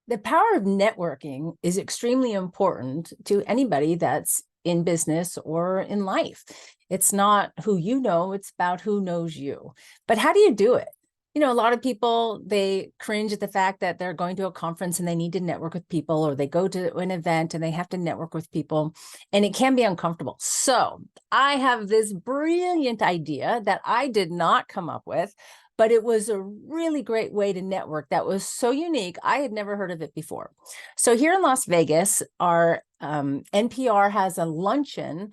The power of networking is extremely important to anybody that's in business or in life. It's not who you know, it's about who knows you. But how do you do it? A lot of people, they cringe at the fact that they're going to a conference and they need to network with people, or they go to an event and they have to network with people, and it can be uncomfortable. So I have this brilliant idea that I did not come up with, but it was a really great way to network that was so unique. I had never heard of it before. So here in Las Vegas, our NPR has a luncheon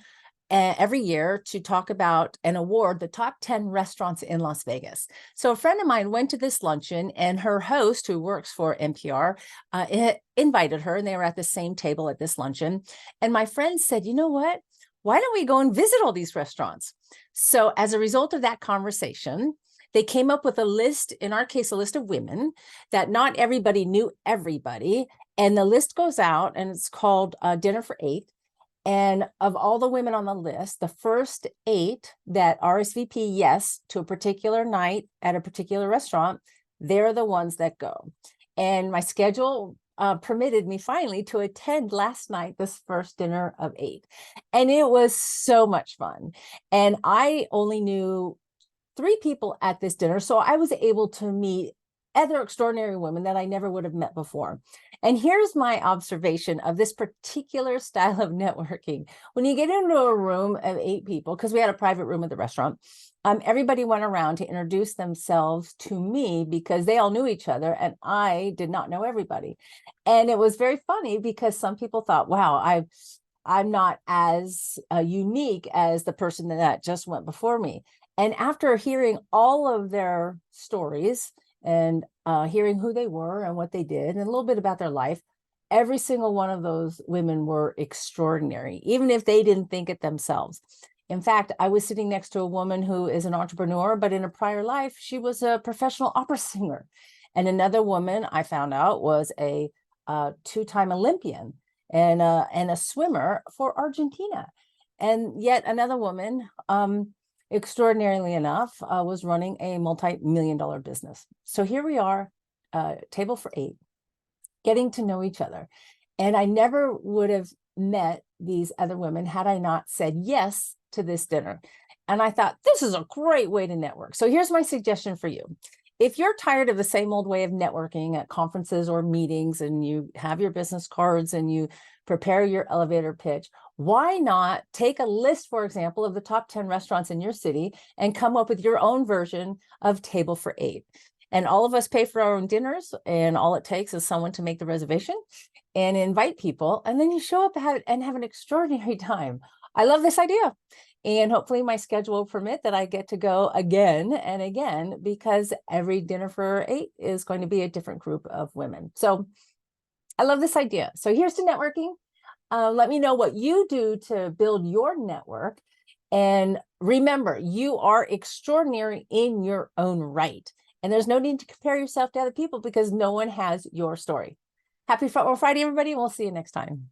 every year to talk about and award the top 10 restaurants in Las Vegas. So a friend of mine went to this luncheon, and her host, who works for NPR, invited her, and they were at the same table at this luncheon. And my friend said, you know what? Why don't we go and visit all these restaurants? So as a result of that conversation, they came up with a list, in our case, a list of women that not everybody knew everybody. And the list goes out, and it's called Dinner for Eight. And of all the women on the list, the first 8 that RSVP yes to a particular night at a particular restaurant, they're the ones that go. And my schedule permitted me finally to attend last night, this first dinner of 8. And it was so much fun. And I only knew 3 people at this dinner, so I was able to meet other extraordinary women that I never would have met before. And here's my observation of this particular style of networking. When you get into a room of 8 people, because we had a private room at the restaurant, everybody went around to introduce themselves to me because they all knew each other and I did not know everybody. And it was very funny because some people thought, wow, I'm not as unique as the person that just went before me. And after hearing all of their stories and hearing who they were and what they did and a little bit about their life, every single one of those women were extraordinary, even if they didn't think it themselves. In fact, I was sitting next to a woman who is an entrepreneur, but in a prior life, she was a professional opera singer. And another woman I found out was a 2-time Olympian and a swimmer for Argentina. And yet another woman, extraordinarily enough, was running a multi-million-dollar business. So here we are, table for 8, getting to know each other. And I never would have met these other women had I not said yes to this dinner. And I thought, this is a great way to network. So here's my suggestion for you. If you're tired of the same old way of networking at conferences or meetings, and you have your business cards and you prepare your elevator pitch, why not take a list, for example, of the top 10 restaurants in your city and come up with your own version of Table for 8? And all of us pay for our own dinners, and all it takes is someone to make the reservation and invite people, and then you show up and have an extraordinary time. I love this idea. And hopefully my schedule will permit that I get to go again and again, because every dinner for 8 is going to be a different group of women. So I love this idea. So here's to networking. Let me know what you do to build your network. And remember, you are extraordinary in your own right. And there's no need to compare yourself to other people because no one has your story. Happy Friday, everybody. We'll see you next time.